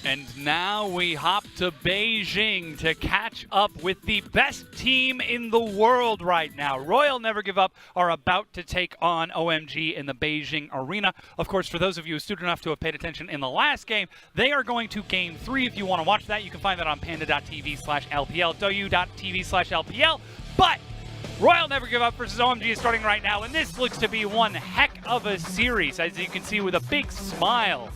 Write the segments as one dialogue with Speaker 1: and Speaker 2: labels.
Speaker 1: And now we hop to Beijing to catch up with the best team in the world right now. Royal Never Give Up are about to take on OMG in the Beijing arena. Of course, for those of you astute enough to have paid attention in the last game, they are going to Game 3. If you want to watch that, you can find that on panda.tv/LPL, douyu.tv/LPL. But Royal Never Give Up versus OMG is starting right now, and this looks to be one heck of a series, as you can see with a big smile.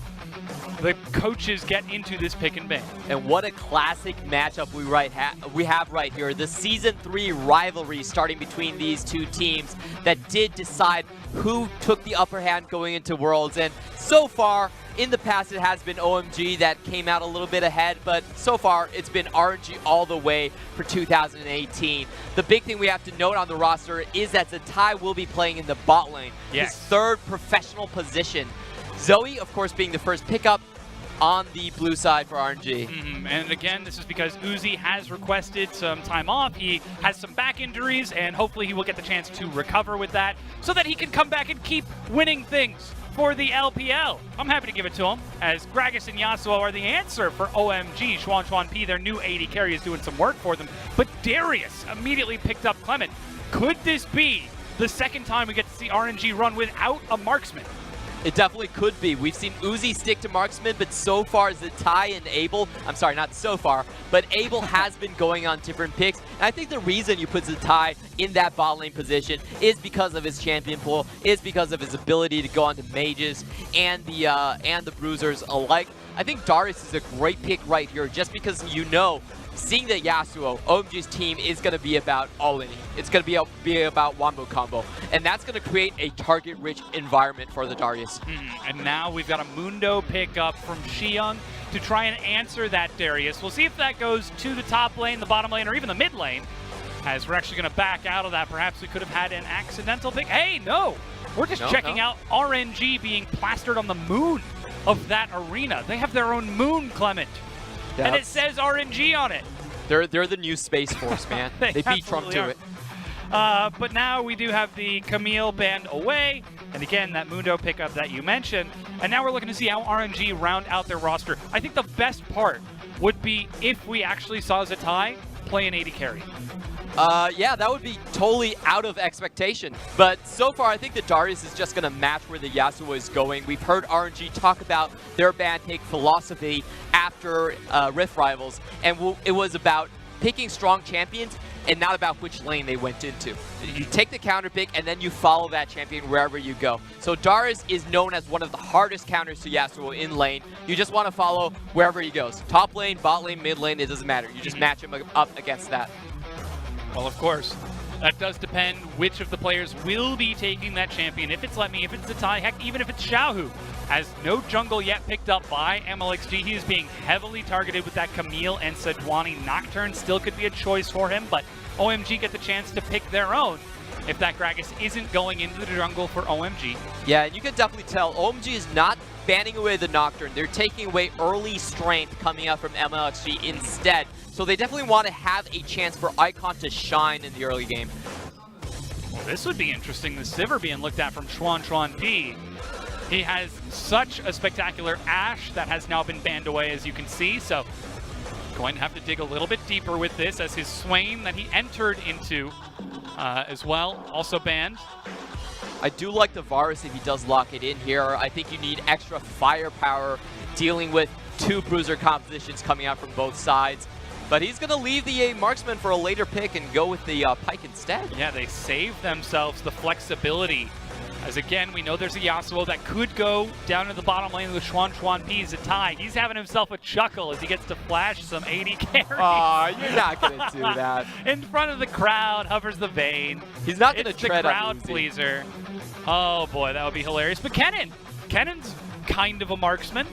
Speaker 1: The coaches get into this pick and ban.
Speaker 2: And what a classic matchup we have right here. The Season 3 rivalry starting between these two teams that did decide who took the upper hand going into Worlds. And so far, in the past, it has been OMG that came out a little bit ahead, but so far, it's been RNG all the way for 2018. The big thing we have to note on the roster is that Zatai will be playing in the bot lane, his third professional position. Zoe, of course, being the first pickup on the blue side for RNG.
Speaker 1: And again, this is because Uzi has requested some time off. He has some back injuries, and hopefully he will get the chance to recover with that so that he can come back and keep winning things for the LPL. I'm happy to give it to him, as Gragas and Yasuo are the answer for OMG. Xuan P, their new AD carry, is doing some work for them. But Darius immediately picked up Clement. Could this be the second time we get to see RNG run without a marksman?
Speaker 2: It definitely could be. We've seen Uzi stick to marksman, but so far Zatai and Abel, I'm sorry, not so far, but Abel has been going on different picks. And I think the reason you put Zatai in that bot lane position is because of his champion pool, is because of his ability to go onto mages and the bruisers alike. I think Darius is a great pick right here, just because seeing that Yasuo, OMG's team is going to be about all-inning. It's going to be about wombo combo. And that's going to create a target-rich environment for the Darius.
Speaker 1: And now we've got a Mundo pickup from Xiong to try and answer that Darius. We'll see if that goes to the top lane, the bottom lane, or even the mid lane. As we're actually going to back out of that. Perhaps we could have had an accidental pick. Hey, no! We're just checking out RNG being plastered on the moon of that arena. They have their own moon, Clement. And it says RNG on it.
Speaker 2: They're the new Space Force, man. They beat Trump to it.
Speaker 1: But now we do have the Camille banned away. And again, that Mundo pickup that you mentioned. And now we're looking to see how RNG round out their roster. I think the best part would be if we actually saw Zatai play an AD carry.
Speaker 2: Yeah, that would be totally out of expectation. But so far, I think that Darius is just going to match where the Yasuo is going. We've heard RNG talk about their ban take philosophy after Rift Rivals, and it was about picking strong champions and not about which lane they went into. You take the counter pick, and then you follow that champion wherever you go. So Darius is known as one of the hardest counters to Yasuo in lane. You just want to follow wherever he goes. Top lane, bot lane, mid lane, it doesn't matter. You just match him up against that.
Speaker 1: Well, of course, that does depend which of the players will be taking that champion. If it's Letme, if it's Zatai, heck, even if it's Xiaohu. As no jungle yet picked up by MLXG, he is being heavily targeted with that Camille and Sejuani Nocturne. Still could be a choice for him, but OMG get the chance to pick their own if that Gragas isn't going into the jungle for OMG.
Speaker 2: Yeah, and you can definitely tell OMG is not banning away the Nocturne. They're taking away early strength coming out from MLXG instead. So they definitely want to have a chance for Icon to shine in the early game.
Speaker 1: Well, this would be interesting. The Sivir being looked at from Xuan P. He has such a spectacular Ashe that has now been banned away, as you can see. So going to have to dig a little bit deeper with this, as his Swain that he entered into as well, also banned.
Speaker 2: I do like the Varus if he does lock it in here. I think you need extra firepower dealing with two bruiser compositions coming out from both sides. But he's going to leave the marksman for a later pick and go with the pike instead.
Speaker 1: Yeah, they save themselves the flexibility. As again, we know there's a Yasuo that could go down to the bottom lane with Xuan P. Zatai. He's having himself a chuckle as he gets to flash some AD carry.
Speaker 2: Aw, you're not going to do that.
Speaker 1: In front of the crowd, hovers the Vayne.
Speaker 2: He's not going to tread
Speaker 1: the
Speaker 2: on
Speaker 1: crowd pleaser. Oh boy, that would be hilarious. But Kennen's kind of a marksman.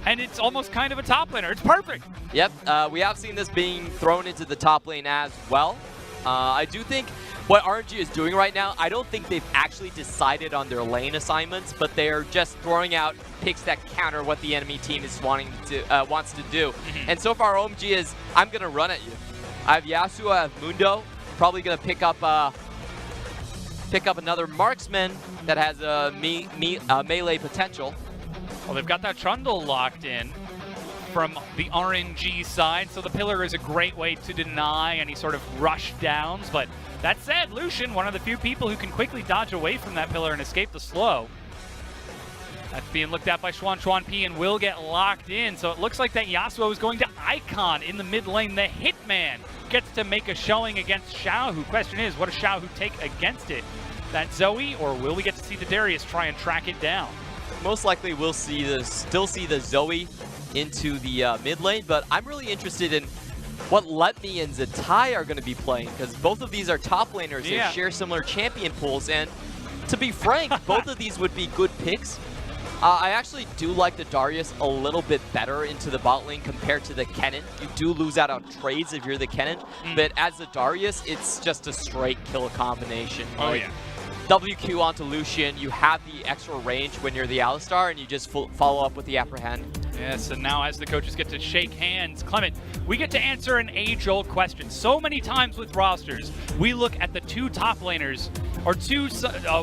Speaker 1: And it's almost kind of a top laner. It's perfect.
Speaker 2: Yep, we have seen this being thrown into the top lane as well. I do think what RNG is doing right now, I don't think they've actually decided on their lane assignments, but they're just throwing out picks that counter what the enemy team is wants to do. And so far, OMG is, I'm going to run at you. I have Yasuo, I have Mundo, probably going to pick up another marksman that has a melee potential.
Speaker 1: Well, they've got that Trundle locked in. from the RNG side, so the pillar is a great way to deny any sort of rush downs. But that said, Lucian, one of the few people who can quickly dodge away from that pillar and escape the slow. That's being looked at by Xuan P and will get locked in. So it looks like that Yasuo is going to Icon in the mid lane. The Hitman gets to make a showing against Xiaohu. Question is, what does Xiaohu take against it? That Zoe, or will we get to see the Darius try and track it down?
Speaker 2: Most likely we'll still see the Zoe into the mid lane, but I'm really interested in what Let Me and Zatai are going to be playing, because both of these are top laners. They share similar champion pools, and to be frank, both of these would be good picks. I actually do like the Darius a little bit better into the bot lane compared to the Kennen. You do lose out on trades if you're the Kennen, but as the Darius, it's just a straight kill combination. WQ onto Lucian, you have the extra range when you're the Alistar, and you just follow up with the Apprehend.
Speaker 1: Yes, and now as the coaches get to shake hands, Clement, we get to answer an age-old question. So many times with rosters, we look at the two top laners, or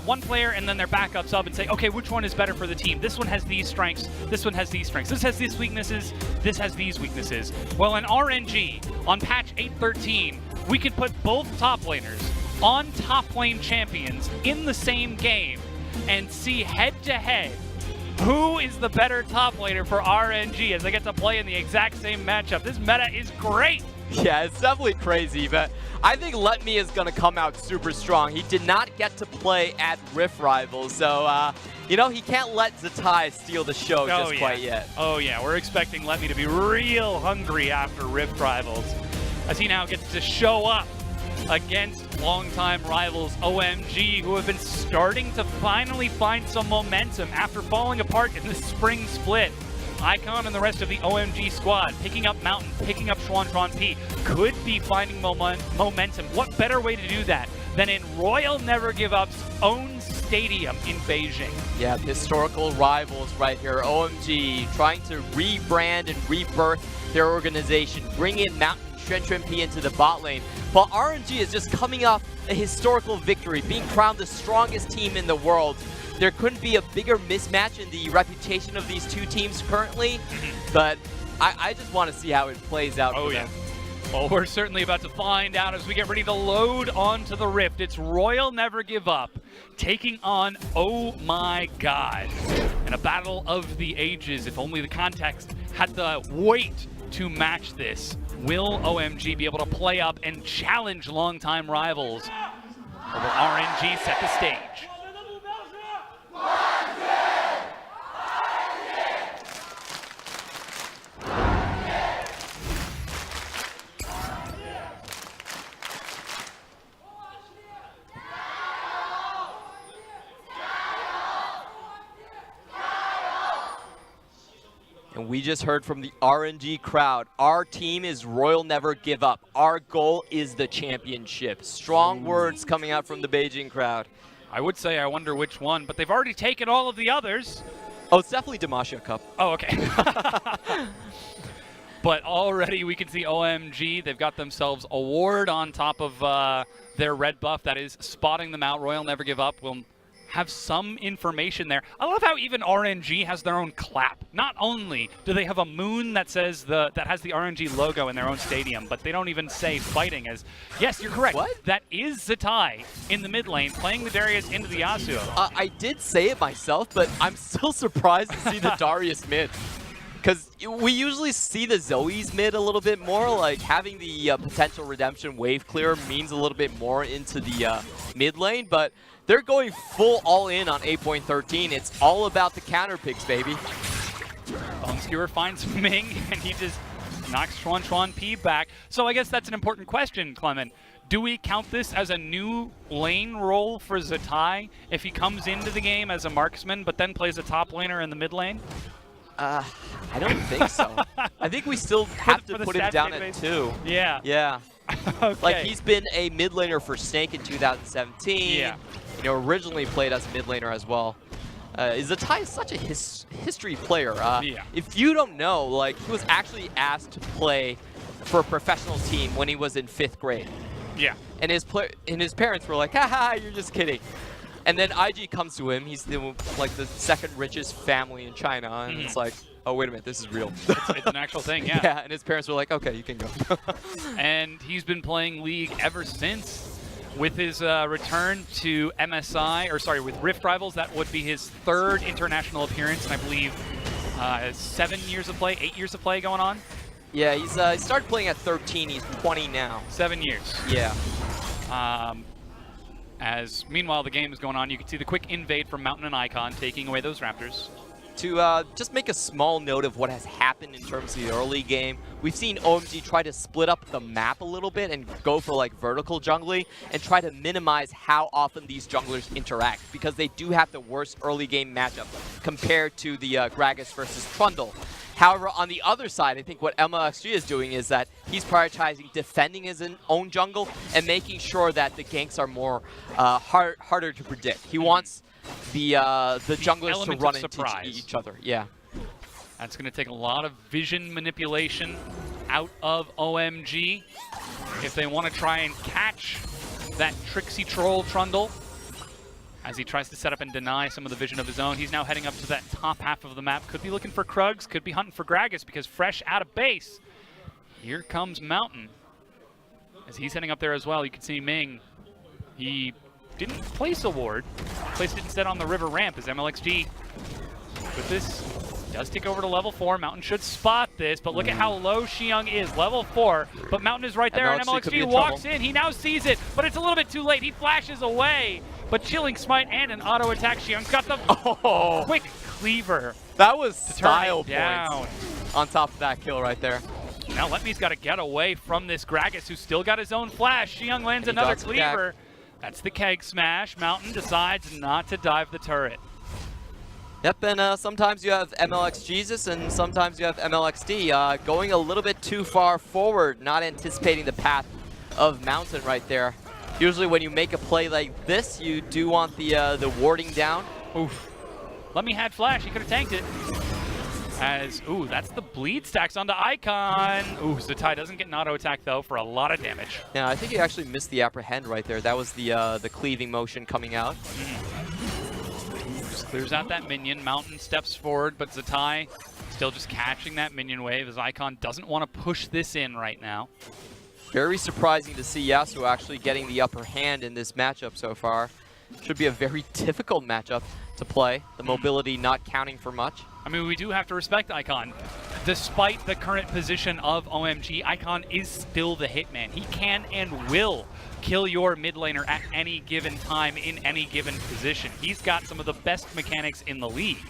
Speaker 1: one player and then their backup sub, and say, okay, which one is better for the team? This one has these strengths, this one has these strengths, this has these weaknesses, this has these weaknesses. Well, in RNG, on patch 8.13, we can put both top laners on top lane champions in the same game and see head-to-head who is the better top laner for RNG as they get to play in the exact same matchup. This meta is great.
Speaker 2: Yeah, it's definitely crazy, but I think Let Me is going to come out super strong. He did not get to play at Rift Rivals, so, you know, he can't let Zatai steal the show quite yet.
Speaker 1: Oh, yeah. We're expecting Let Me to be real hungry after Rift Rivals, as he now gets to show up against longtime rivals OMG, who have been starting to finally find some momentum after falling apart in the spring split. Icon and the rest of the OMG squad picking up Mountain, picking up Xuan P, could be finding momentum. What better way to do that than in Royal Never Give Up's own stadium in Beijing?
Speaker 2: Yeah, historical rivals right here. OMG trying to rebrand and rebirth their organization, bring in Mountain P into the bot lane, while RNG is just coming off a historical victory, being crowned the strongest team in the world. There couldn't be a bigger mismatch in the reputation of these two teams currently, but I just want to see how it plays out for them.
Speaker 1: Well, we're certainly about to find out as we get ready to load onto the Rift. It's Royal Never Give Up taking on Oh My God in a battle of the ages. If only the context had the weight to match this. Will OMG be able to play up and challenge longtime rivals? Or will RNG set the stage?
Speaker 2: And we just heard from the RNG crowd, our team is Royal Never Give Up. Our goal is the championship. Strong words coming out from the Beijing crowd.
Speaker 1: I would say I wonder which one, but they've already taken all of the others.
Speaker 2: Oh, it's definitely Demacia Cup.
Speaker 1: Oh, okay. But already we can see OMG, they've got themselves a ward on top of their red buff that is spotting them out. Royal Never Give Up will have some information there. I love how even RNG has their own clap. Not only do they have a moon that says that has the RNG logo in their own stadium, but they don't even say fighting as, yes, you're correct.
Speaker 2: What?
Speaker 1: That is Zatai in the mid lane playing the Darius into the Yasuo.
Speaker 2: I did say it myself, but I'm still surprised to see the Darius mid. Because we usually see the Zoe's mid a little bit more, like having the potential redemption wave clear means a little bit more into the mid lane, but they're going full all in on 8.13. It's all about the counter picks, baby.
Speaker 1: Bone Skewer finds Ming, and he just knocks Xuan P back. So I guess that's an important question, Clement. Do we count this as a new lane role for Zatai if he comes into the game as a marksman but then plays a top laner in the mid lane?
Speaker 2: I don't think so. I think we still have to put him down at 2.
Speaker 1: Yeah.
Speaker 2: Yeah.
Speaker 1: Okay.
Speaker 2: Like, he's been a mid laner for Snake in 2017.
Speaker 1: Yeah.
Speaker 2: You know, originally played as a mid laner as well. Zatai is such a history player.
Speaker 1: Yeah.
Speaker 2: If you don't know, like, he was actually asked to play for a professional team when he was in 5th grade.
Speaker 1: Yeah.
Speaker 2: And his parents were like, haha, you're just kidding. And then IG comes to him. He's like the second richest family in China. And it's like, oh, wait a minute, this is real.
Speaker 1: It's an actual thing, yeah.
Speaker 2: Yeah, and his parents were like, okay, you can go.
Speaker 1: And he's been playing League ever since. With his return to MSI, or sorry, with Rift Rivals, that would be his 3rd international appearance, and I believe 7 years of play, 8 years of play going on.
Speaker 2: Yeah, he started playing at 13. He's 20 now.
Speaker 1: 7 years.
Speaker 2: Yeah.
Speaker 1: As meanwhile the game is going on, you can see the quick invade from Mountain and Icon taking away those Raptors.
Speaker 2: To just make a small note of what has happened in terms of the early game, we've seen OMG try to split up the map a little bit and go for like vertical jungling and try to minimize how often these junglers interact, because they do have the worst early game matchup compared to the Gragas versus Trundle. However, on the other side, I think what MLXG is doing is that he's prioritizing defending his own jungle and making sure that the ganks are more harder to predict. He wants the junglers to run into each other. Yeah.
Speaker 1: That's going to take a lot of vision manipulation out of OMG if they want to try and catch that tricksy troll Trundle. As he tries to set up and deny some of the vision of his own, he's now heading up to that top half of the map. Could be looking for Krugs, could be hunting for Gragas, because fresh out of base, here comes Mountain. As he's heading up there as well, you can see Ming. He didn't place a ward, placed it instead on the river ramp as MLXG with this does take over to level 4. Mountain should spot this, but look at how low Xiang is, level 4. But Mountain is right there, and MLXG walks in. He now sees it, but it's a little bit too late. He flashes away, but Chilling Smite and an auto attack. Xiang's got the quick cleaver.
Speaker 2: That was
Speaker 1: to
Speaker 2: style
Speaker 1: down.
Speaker 2: Points on top of that kill right there.
Speaker 1: Now Letme's got to get away from this Gragas, who's still got his own flash. Xiang lands another cleaver. That's the keg smash. Mountain decides not to dive the turret.
Speaker 2: Yep, and sometimes you have MLX Jesus and sometimes you have MLXD going a little bit too far forward, not anticipating the path of Mountain right there. Usually when you make a play like this, you do want the warding down.
Speaker 1: Oof. Lemme had flash, he could have tanked it. As, ooh, that's the bleed stacks onto Icon. Ooh, Zatai doesn't get an auto attack though for a lot of damage.
Speaker 2: Yeah, I think he actually missed the apprehend right there. That was the cleaving motion coming out.
Speaker 1: Just clears out that minion. Mountain steps forward, but Zatai still just catching that minion wave as Icon doesn't want to push this in right now.
Speaker 2: Very surprising to see Yasuo actually getting the upper hand in this matchup so far. Should be a very difficult matchup to play. The mobility not counting for much.
Speaker 1: I mean, we do have to respect Icon. Despite the current position of OMG, Icon is still the hitman. He can and will kill your mid laner at any given time in any given position. He's got some of the best mechanics in the league.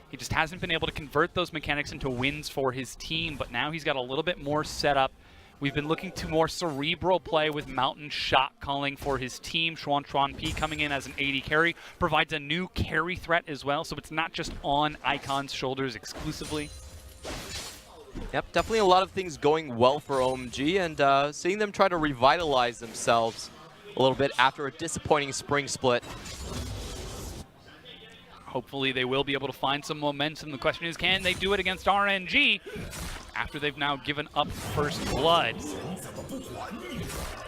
Speaker 1: He just hasn't been able to convert those mechanics into wins for his team, but now he's got a little bit more setup. We've been looking to more cerebral play with Mountain shot calling for his team. Xuan P coming in as an AD carry provides a new carry threat as well, so it's not just on Icon's shoulders exclusively.
Speaker 2: Yep, definitely a lot of things going well for OMG, and seeing them try to revitalize themselves a little bit after a disappointing spring split.
Speaker 1: Hopefully they will be able to find some momentum. The question is, can they do it against RNG after they've now given up first blood?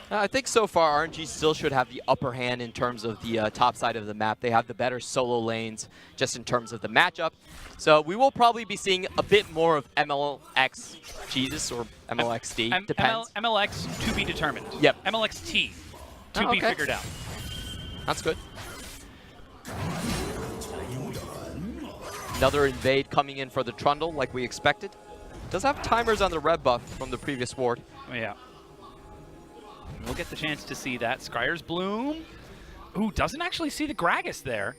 Speaker 2: I think so far RNG still should have the upper hand in terms of the top side of the map. They have the better solo lanes just in terms of the matchup. So we will probably be seeing a bit more of MLX Jesus or MLXD, depends.
Speaker 1: MLX to be determined.
Speaker 2: Yep.
Speaker 1: MLXT to be figured out.
Speaker 2: That's good. Another invade coming in for the Trundle like we expected. Does have timers on the red buff from the previous ward.
Speaker 1: Oh, yeah. We'll get the chance to see that. Scryer's Bloom. Ooh, doesn't actually see the Gragas there.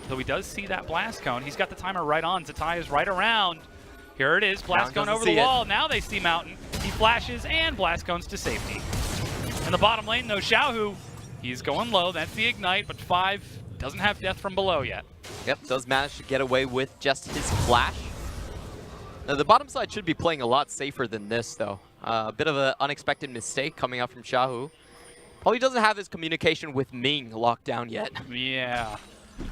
Speaker 1: Though he does see that Blast Cone. He's got the timer right on. Zatai is right around. Here it is. Blast Cone over the wall. Now they see Mountain. He flashes and Blast Cones to safety. In the bottom lane, though, Xiaohu, he's going low. That's the Ignite, but 5 doesn't have death from below yet.
Speaker 2: Yep, does manage to get away with just his flash. Now, the bottom side should be playing a lot safer than this, though. A bit of an unexpected mistake coming out from Xiaohu. Probably doesn't have his communication with Ming locked down yet.
Speaker 1: Yeah.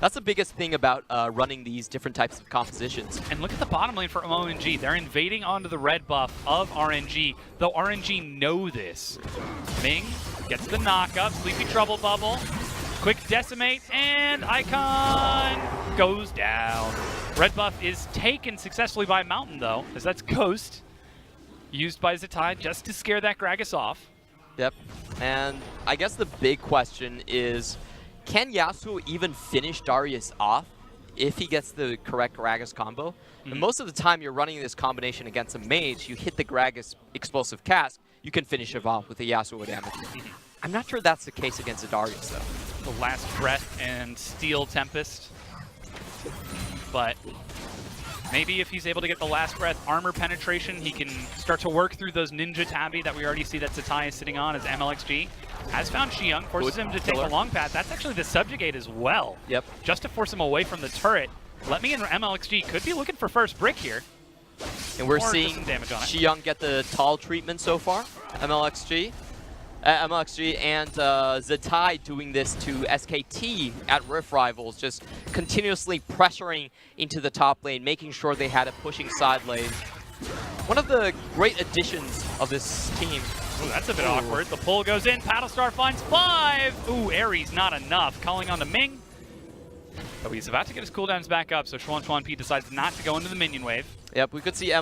Speaker 2: That's the biggest thing about running these different types of compositions.
Speaker 1: And look at the bottom lane for OMG. They're invading onto the red buff of RNG, though RNG know this. Ming gets the knockup, Sleepy Trouble Bubble, quick decimate, and Icon goes down. Red buff is taken successfully by Mountain, though, as that's Ghost, used by Zatai just to scare that Gragas off.
Speaker 2: Yep, and I guess the big question is, can Yasuo even finish Darius off if he gets the correct Gragas combo? And most of the time you're running this combination against a mage, you hit the Gragas explosive cast, you can finish him off with a Yasuo damage. I'm not sure that's the case against a Darius, though.
Speaker 1: The Last Breath and Steel Tempest. But maybe if he's able to get the Last Breath armor penetration, he can start to work through those Ninja Tabi that we already see that Zatai is sitting on as MLXG. Has found Xiang, forces him to take the long path. That's actually the Subjugate as well.
Speaker 2: Yep.
Speaker 1: Just to force him away from the turret. Let me and MLXG could be looking for first brick here.
Speaker 2: And we're seeing Xiang get the tall treatment so far. MLXG and Zatai doing this to SKT at Rift Rivals, just continuously pressuring into the top lane, making sure they had a pushing side lane. One of the great additions of this team.
Speaker 1: Ooh, that's a bit awkward. The pull goes in, Paddlestar finds 5! Ooh, Ares not enough. Calling on to Ming. But he's about to get his cooldowns back up, so Xuan P decides not to go into the minion wave.
Speaker 2: Yep, we could see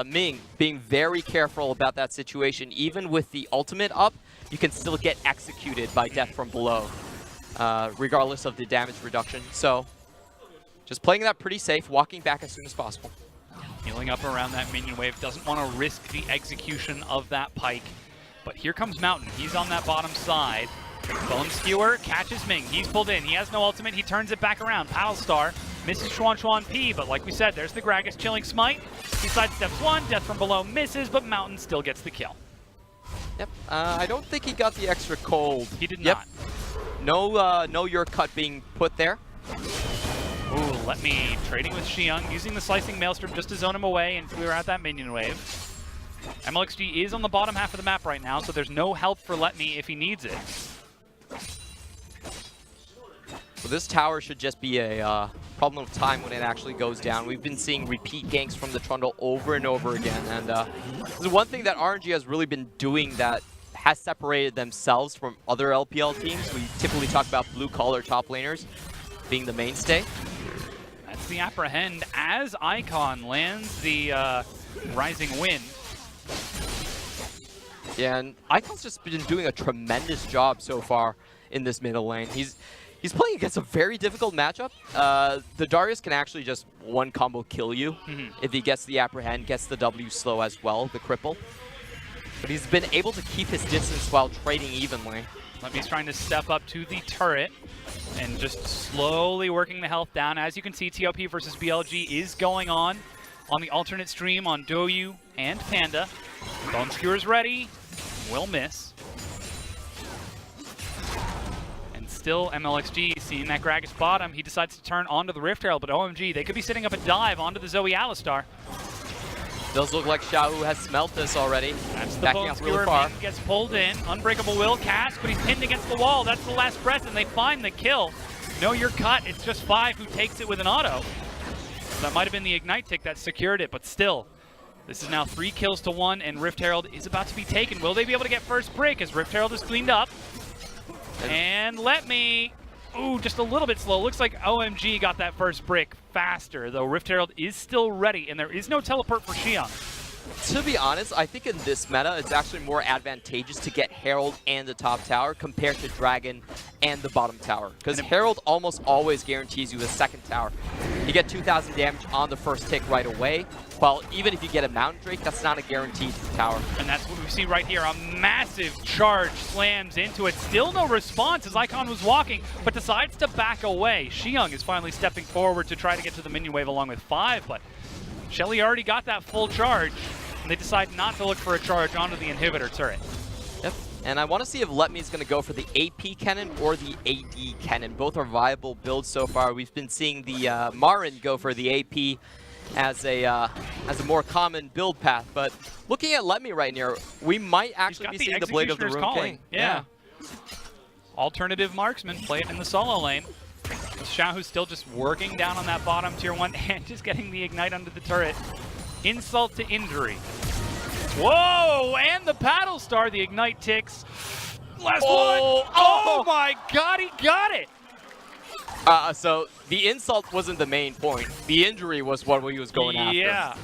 Speaker 2: Ming being very careful about that situation. Even with the ultimate up, you can still get executed by death from below, regardless of the damage reduction. So, just playing that pretty safe, walking back as soon as possible.
Speaker 1: Healing up around that minion wave, doesn't want to risk the execution of that Pike. But here comes Mountain, he's on that bottom side. Bone Skewer catches Ming, he's pulled in, he has no ultimate, he turns it back around. Paddlestar misses Xuan P, but like we said, there's the Gragas chilling smite. He sidesteps one, death from below misses, but Mountain still gets the kill.
Speaker 2: Yep, I don't think he got the extra cold.
Speaker 1: He did not.
Speaker 2: No your cut being put there.
Speaker 1: Ooh, let me trading with Xiang, using the Slicing Maelstrom just to zone him away and clear out that minion wave. MLXG is on the bottom half of the map right now, so there's no help for Let Me if he needs it.
Speaker 2: Well, this tower should just be a problem of time when it actually goes down. We've been seeing repeat ganks from the Trundle over and over again, and this is one thing that RNG has really been doing that has separated themselves from other LPL teams. We typically talk about blue-collar top laners being the mainstay.
Speaker 1: That's the Apprehend as Icon lands the Rising Wind.
Speaker 2: Yeah, and Icon's just been doing a tremendous job so far in this middle lane. He's playing against a very difficult matchup. The Darius can actually just one combo kill you if he gets the Apprehend, gets the W slow as well, the cripple. But he's been able to keep his distance while trading evenly.
Speaker 1: Levy's trying to step up to the turret and just slowly working the health down. As you can see, TOP versus BLG is going on the alternate stream on Doyu and Panda. Bone Skewer's ready, will miss. And still MLXG seeing that Gragas bottom, he decides to turn onto the Rift Herald, but OMG, they could be setting up a dive onto the Zoe Alistar.
Speaker 2: Does look like Xiaohu has smelt this already.
Speaker 1: That's the Bone Skewer, really gets pulled in. Unbreakable will cast, but he's pinned against the wall. That's the last breath, and they find the kill. No, you're cut. It's just 5 who takes it with an auto. That might have been the Ignite tick that secured it, but still. This is now 3 kills to 1, and Rift Herald is about to be taken. Will they be able to get first break as Rift Herald is cleaned up? And Let Me... Ooh, just a little bit slow. Looks like OMG got that first brick faster, though Rift Herald is still ready, and there is no teleport for Xiang.
Speaker 2: To be honest, I think in this meta, it's actually more advantageous to get Herald and the top tower compared to Dragon and the bottom tower. Because Herald almost always guarantees you a second tower. You get 2,000 damage on the first tick right away, while even if you get a Mountain Drake, that's not a guaranteed tower.
Speaker 1: And that's what we see right here. A massive charge slams into it. Still no response as Icon was walking, but decides to back away. Xiang is finally stepping forward to try to get to the minion wave along with 5, but Shelly already got that full charge, and they decide not to look for a charge onto the inhibitor turret.
Speaker 2: Yep, and I want to see if Let Me is going to go for the AP cannon or the AD cannon. Both are viable builds so far. We've been seeing the Marin go for the AP as a more common build path, but looking at Let Me right now, we might actually be seeing the Blade of the Rune King.
Speaker 1: Yeah. Alternative marksman, play it in the solo lane. Xiaohu's still just working down on that bottom tier 1 and just getting the Ignite under the turret. Insult to injury. Whoa! And the Paddle Star, the Ignite ticks. Last one! Oh my god, he got it!
Speaker 2: So the insult wasn't the main point. The injury was what he was going after.
Speaker 1: Yeah.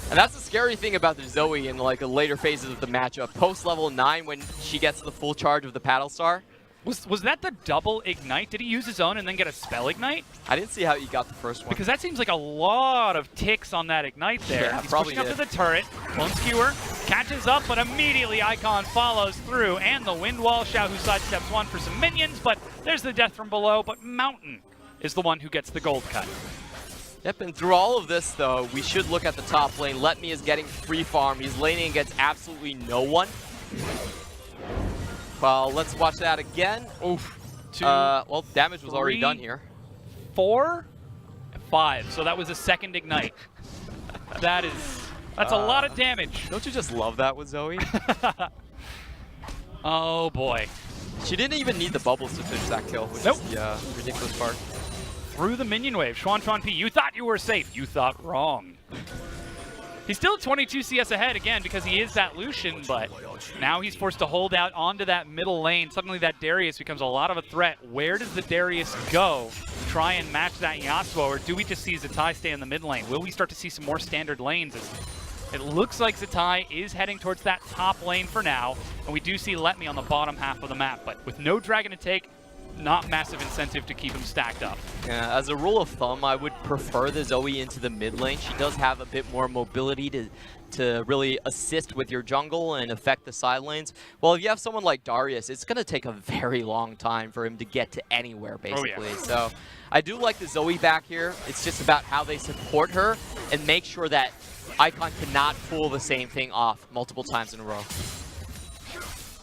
Speaker 2: And that's the scary thing about the Zoe in like the later phases of the matchup. Post level 9 when she gets the full charge of the Paddle Star.
Speaker 1: Was that the double ignite? Did he use his own and then get a spell ignite?
Speaker 2: I didn't see how he got the first one.
Speaker 1: Because that seems like a lot of ticks on that ignite there.
Speaker 2: Yeah,
Speaker 1: He's
Speaker 2: probably
Speaker 1: pushing up to the turret. Bone Skewer catches up, but immediately Icon follows through. And the Wind Wall. Xiaohu sidesteps one for some minions, but there's the death from below. But Mountain is the one who gets the gold cut.
Speaker 2: Yep, and through all of this, though, we should look at the top lane. Let Me is getting free farm. He's laning against absolutely no one. Well, let's watch that again.
Speaker 1: Oof. 2,
Speaker 2: well, damage was
Speaker 1: 3,
Speaker 2: already done here.
Speaker 1: 4, 5. So that was a second ignite. That's a lot of damage.
Speaker 2: Don't you just love that with Zoe?
Speaker 1: Oh boy.
Speaker 2: She didn't even need the bubbles to finish that kill, which is the ridiculous part.
Speaker 1: Through the minion wave. Xuan P, you thought you were safe. You thought wrong. He's still 22 CS ahead again because he is that Lucian, but now he's forced to hold out onto that middle lane. Suddenly that Darius becomes a lot of a threat. Where does the Darius go to try and match that Yasuo, or do we just see Zatai stay in the mid lane? Will we start to see some more standard lanes? It looks like Zatai is heading towards that top lane for now, and we do see Let Me on the bottom half of the map, but with no dragon to take, not massive incentive to keep him stacked up.
Speaker 2: Yeah, as a rule of thumb, I would prefer the Zoe into the mid lane. She does have a bit more mobility to really assist with your jungle and affect the side lanes. Well, if you have someone like Darius, it's going to take a very long time for him to get to anywhere, basically.
Speaker 1: Oh, yeah.
Speaker 2: So I do like the Zoe back here. It's just about how they support her and make sure that Icon cannot pull the same thing off multiple times in a row.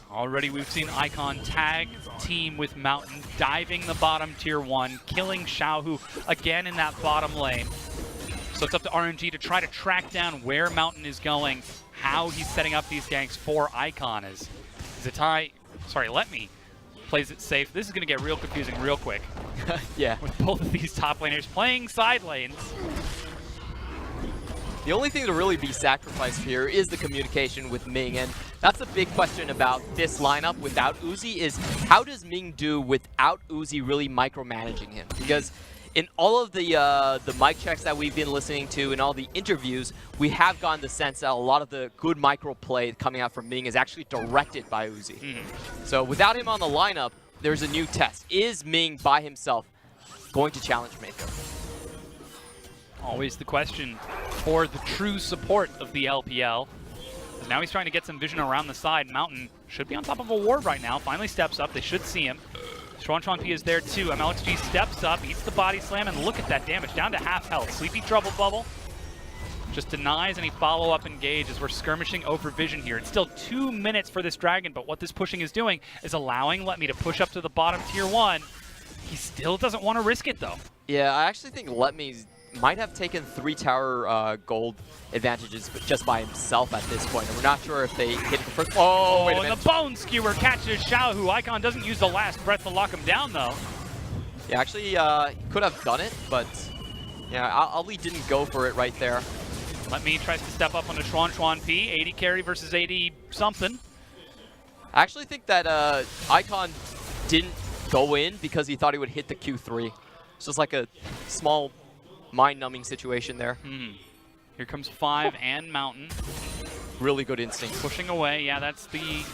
Speaker 1: Already we've seen Icon tag team with Mountain, diving the bottom tier 1, killing Xiaohu again in that bottom lane. So it's up to RNG to try to track down where Mountain is going, how he's setting up these ganks for Icon. As Let Me plays it safe. This is going to get real confusing real quick.
Speaker 2: Yeah.
Speaker 1: With both of these top laners playing side lanes.
Speaker 2: The only thing to really be sacrificed here is the communication with Ming, and that's a big question about this lineup without Uzi is how does Ming do without Uzi really micromanaging him? Because in all of the mic checks that we've been listening to and all the interviews, we have gotten the sense that a lot of the good micro play coming out from Ming is actually directed by Uzi. So without him on the lineup, there's a new test. Is Ming by himself going to challenge Mako?
Speaker 1: Always the question for the true support of the LPL. Now he's trying to get some vision around the side. Mountain should be on top of a ward right now. Finally steps up. They should see him. Xuan P is there too. MLXG steps up, eats the body slam, and look at that damage. Down to half health. Sleepy Trouble Bubble just denies any follow-up engage as we're skirmishing over vision here. It's still 2 minutes for this dragon, but what this pushing is doing is allowing Let Me to push up to the bottom tier 1. He still doesn't want to risk it though.
Speaker 2: Yeah, I actually think Let Me might have taken 3 tower gold advantages just by himself at this point. And we're not sure if they hit the first. Oh, wait a minute.
Speaker 1: And the Bone Skewer catches Xiaohu. Icon doesn't use the last breath to lock him down, though.
Speaker 2: Yeah, actually, he could have done it, but yeah, Ali didn't go for it right there.
Speaker 1: Let Me tries to step up onto Xuan P. 80 carry versus 80 something.
Speaker 2: I actually think that Icon didn't go in because he thought he would hit the Q3. It's just like a small mind-numbing situation there.
Speaker 1: Here comes 5 and Mountain.
Speaker 2: Really good instinct.
Speaker 1: Pushing away. Yeah, that's the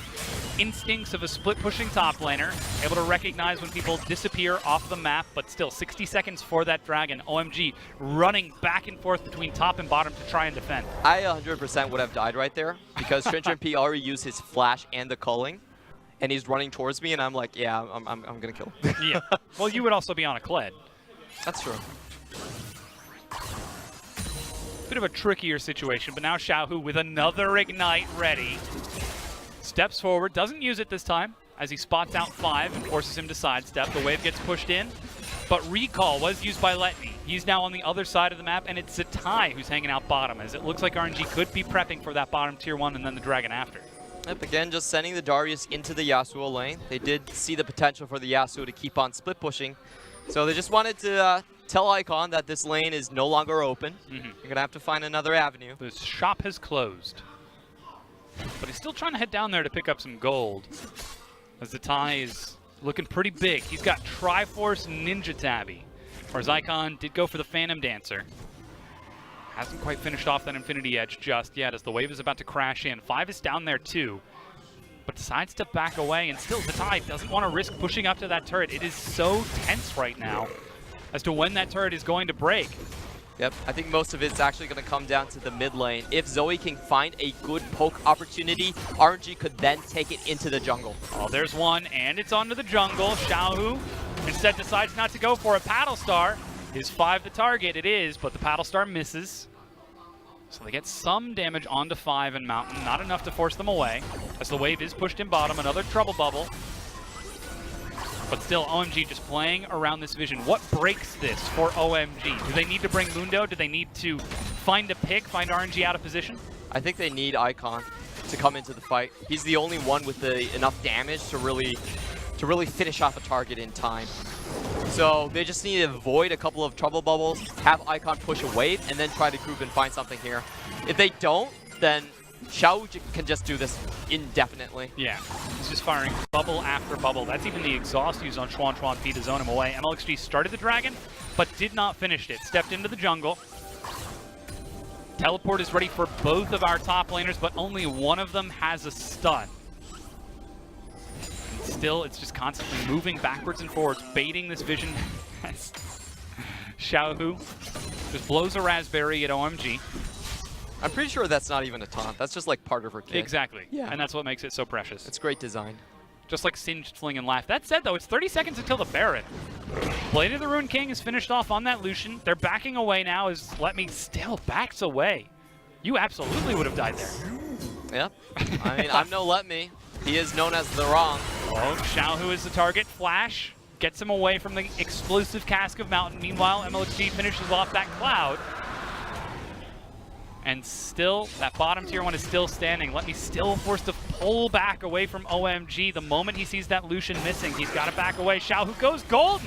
Speaker 1: instincts of a split-pushing top laner. Able to recognize when people disappear off the map, but still 60 seconds for that dragon. OMG running back and forth between top and bottom to try and defend.
Speaker 2: I 100% would have died right there because P already used his flash and the culling, and he's running towards me, and I'm like, yeah, I'm gonna kill him.
Speaker 1: Yeah. Well, you would also be on a Kled.
Speaker 2: That's true.
Speaker 1: Bit of a trickier situation, but now Xiaohu with another ignite ready. Steps forward, doesn't use it this time, as he spots out 5 and forces him to sidestep. The wave gets pushed in, but Recall was used by Let Me. He's now on the other side of the map, and it's Zatai who's hanging out bottom, as it looks like RNG could be prepping for that bottom tier 1 and then the dragon after.
Speaker 2: Yep, again, just sending the Darius into the Yasuo lane. They did see the potential for the Yasuo to keep on split pushing, so they just wanted to tell Icon that this lane is no longer open. You're going to have to find another avenue.
Speaker 1: The shop has closed. But he's still trying to head down there to pick up some gold. As Zatai is looking pretty big. He's got Triforce Ninja Tabby. Whereas Icon did go for the Phantom Dancer. Hasn't quite finished off that Infinity Edge just yet as the wave is about to crash in. 5 is down there too, but decides to back away, and still Zatai doesn't want to risk pushing up to that turret. It is so tense right now as to when that turret is going to break.
Speaker 2: Yep, I think most of it's actually going to come down to the mid lane. If Zoe can find a good poke opportunity, RNG could then take it into the jungle.
Speaker 1: Oh, there's one, and it's onto the jungle. Xiaohu instead decides not to go for a Paddle Star. Is 5 the target? It is, but the Paddle Star misses. So they get some damage onto 5 and Mountain, not enough to force them away. As the wave is pushed in bottom, another trouble bubble. But still, OMG just playing around this vision. What breaks this for OMG? Do they need to bring Mundo? Do they need to find a pick, find RNG out of position?
Speaker 2: I think they need Icon to come into the fight. He's the only one with enough damage to really finish off a target in time. So they just need to avoid a couple of trouble bubbles, have Icon push a wave, and then try to group and find something here. If they don't, then Xiao can just do this indefinitely.
Speaker 1: Yeah, he's just firing bubble after bubble. That's even the exhaust used on Chuan P to zone him away. MLXG started the dragon, but did not finish it. Stepped into the jungle. Teleport is ready for both of our top laners, but only one of them has a stun. And still, it's just constantly moving backwards and forwards, baiting this vision. Xiaohu just blows a raspberry at OMG.
Speaker 2: I'm pretty sure that's not even a taunt. That's just like part of her kit.
Speaker 1: Exactly.
Speaker 2: Yeah.
Speaker 1: And that's what makes it so precious.
Speaker 2: It's great design.
Speaker 1: Just like Singed, Fling, and Laugh. That said, though, it's 30 seconds until the Baron. Blade of the Ruined King is finished off on that Lucian. They're backing away now as Let Me still backs away. You absolutely would have died there.
Speaker 2: Yep. I mean, I'm no Let Me. He is known as the Wrong.
Speaker 1: Oh, Xiaohu is the target. Flash gets him away from the explosive Cask of Mountain. Meanwhile, MLXG finishes off that Cloud. And still, that bottom tier one is still standing. Let Me still forced to pull back away from OMG. The moment he sees that Lucian missing, he's got to back away. Xiaohu goes golden.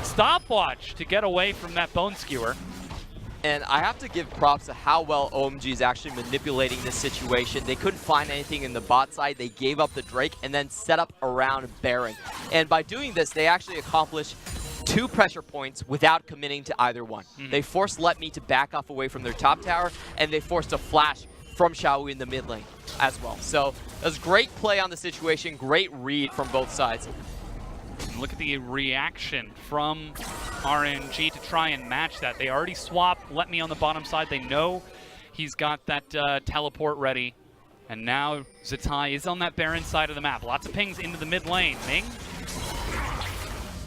Speaker 1: Stopwatch to get away from that Bone Skewer.
Speaker 2: And I have to give props to how well OMG is actually manipulating this situation. They couldn't find anything in the bot side. They gave up the Drake and then set up around Baron. And by doing this, they actually accomplished 2 pressure points without committing to either one. They forced Let Me to back off away from their top tower, and they forced a flash from Xiaohu in the mid lane as well. So it was great play on the situation, great read from both sides.
Speaker 1: And look at the reaction from RNG to try and match that. They already swapped Let Me on the bottom side. They know he's got that teleport ready. And now Zatai is on that Baron side of the map. Lots of pings into the mid lane. Ming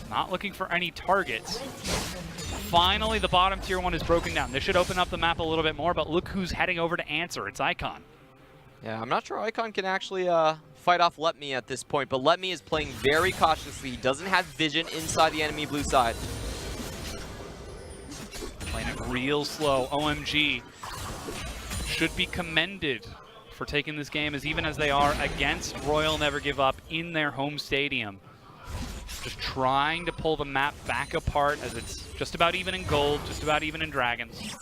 Speaker 1: not looking for any targets. Finally, the bottom tier one is broken down. This should open up the map a little bit more, but look who's heading over to answer. It's Icon.
Speaker 2: Yeah, I'm not sure Icon can actually fight off Let Me at this point, but Let Me is playing very cautiously. He doesn't have vision inside the enemy blue side.
Speaker 1: Playing it real slow. OMG should be commended for taking this game as even as they are against Royal Never Give Up in their home stadium. Just trying to pull the map back apart as it's just about even in gold, just about even in dragons.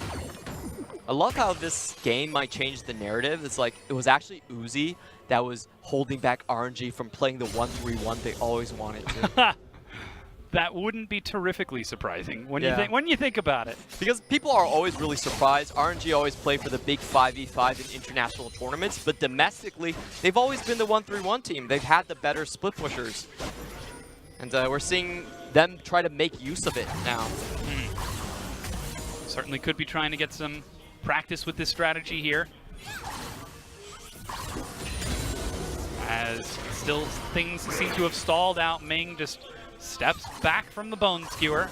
Speaker 2: I love how this game might change the narrative. It's like it was actually Uzi that was holding back RNG from playing the 1-3-1 they always wanted to.
Speaker 1: That wouldn't be terrifically surprising when you think about it.
Speaker 2: Because people are always really surprised. RNG always play for the big 5v5 in international tournaments, but domestically, they've always been the 1-3-1 team. They've had the better split pushers. And we're seeing them try to make use of it now.
Speaker 1: Certainly could be trying to get some practice with this strategy here. As still things seem to have stalled out. Ming just steps back from the Bone Skewer.